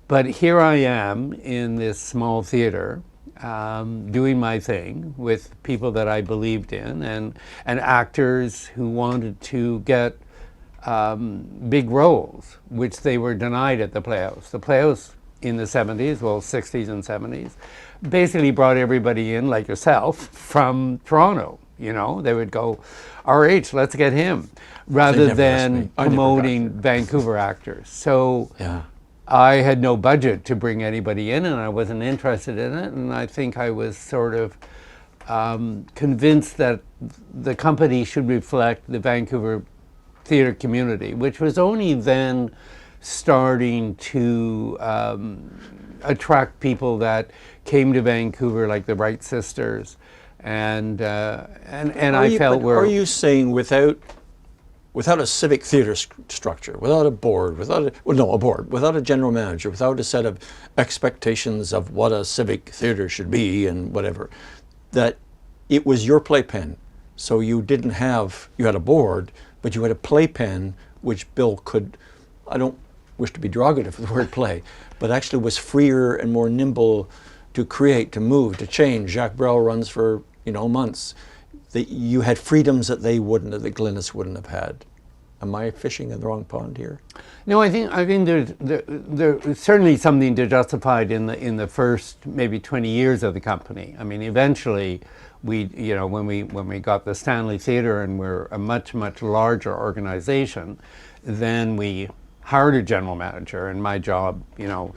But here I am in this small theater, doing my thing with people that I believed in, and actors who wanted to get big roles, which they were denied at the Playhouse. The Playhouse in the 70s, well, 60s and 70s, basically brought everybody in, like yourself, from Toronto. You know, they would go, RH, let's get him, rather than promoting Vancouver actors. So Yeah. I had no budget to bring anybody in, and I wasn't interested in it. And I think I was sort of convinced that the company should reflect the Vancouver theater community, which was only then starting to attract people that came to Vancouver, like the Wright sisters, and I felt Are you saying without a civic theater structure, without a board, without a general manager, without a set of expectations of what a civic theater should be and whatever, that it was your playpen? So you had a board, but you had a playpen which Bill could, I don't wish to be derogative with the word play, but actually was freer and more nimble to create, to move, to change. Jacques Brel runs for months. You had freedoms that they wouldn't, that Glynis wouldn't have had. Am I fishing in the wrong pond here? No, I think there's certainly something to justify it in the first maybe 20 years of the company. I mean, eventually, when we got the Stanley Theatre and we're a much larger organization, then we hired a general manager, and my job,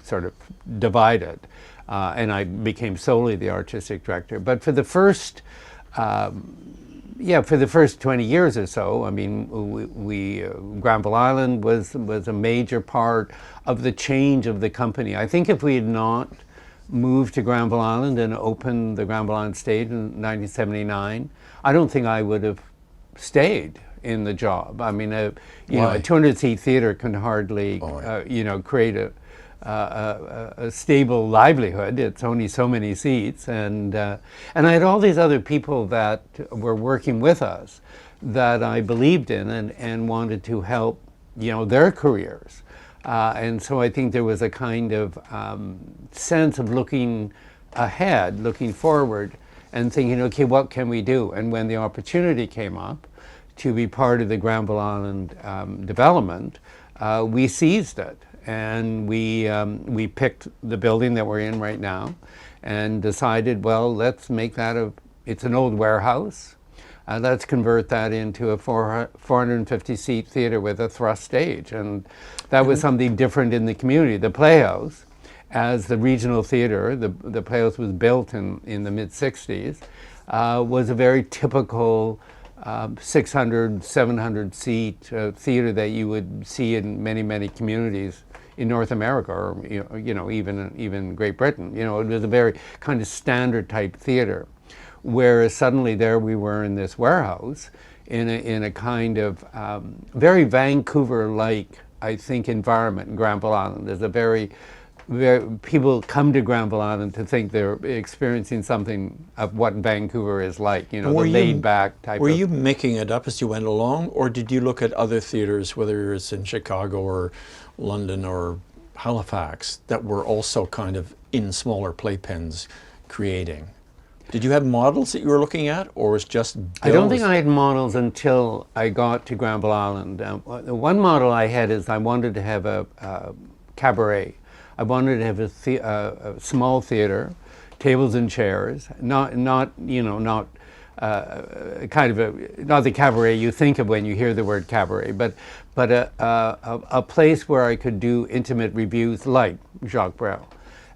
sort of divided, and I became solely the artistic director. But for the first 20 years or so, I mean, Granville Island was a major part of the change of the company. I think if we had not moved to Granville Island and opened the Granville Island stage in 1979, I don't think I would have stayed in the job. I mean, a 200-seat theater can hardly, create a stable livelihood. It's only so many seats, and I had all these other people that were working with us that I believed in and wanted to help, their careers. And so I think there was a kind of sense of looking ahead, looking forward, and thinking, okay, what can we do? And when the opportunity came up to be part of the Granville Island development, we seized it. And we picked the building that we're in right now and decided, well, let's make that it's an old warehouse. Let's convert that into a 450-seat theater with a thrust stage. And that was something different in the community. The Playhouse, as the regional theater, the Playhouse was built in the mid-60s, was a very typical 600, 700-seat theater that you would see in many communities in North America, or even Great Britain. It was a very kind of standard type theater. Whereas suddenly there we were in this warehouse in a kind of very Vancouver-like, I think, environment in Granville Island. There's a very people come to Granville Island to think they're experiencing something of what Vancouver is like, the laid-back type. Were you making it up as you went along, or did you look at other theaters, whether it's in Chicago or London or Halifax, that were also kind of in smaller playpens creating? Did you have models that you were looking at, or was just Bill's? I don't think I had models until I got to Granville Island. The one model I had is I wanted to have a cabaret. I wanted to have a small theater, tables and chairs, not the cabaret you think of when you hear the word cabaret, but a place where I could do intimate reviews like Jacques Brel.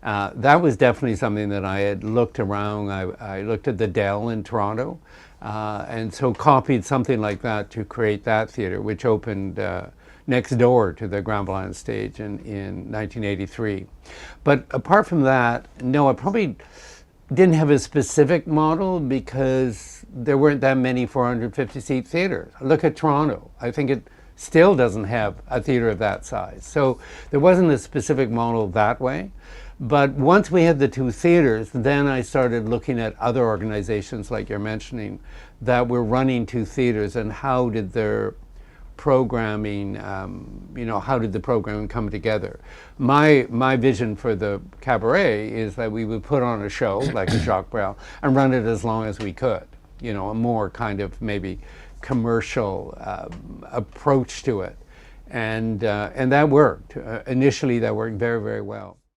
That was definitely something that I had looked around. I looked at the Dell in Toronto, and so copied something like that to create that theater, which opened next door to the Granville Island stage in 1983. But apart from that, no, I probably didn't have a specific model because there weren't that many 450-seat theaters. Look at Toronto. I think it still doesn't have a theater of that size. So there wasn't a specific model that way. But once we had the two theaters, then I started looking at other organizations like you're mentioning that were running two theaters, and how did their programming, you know, how did the programming come together? My vision for the cabaret is that we would put on a show like a Jacques Brel and run it as long as we could, you know, a more kind of maybe commercial approach to it. And that worked. Initially, that worked very, very well.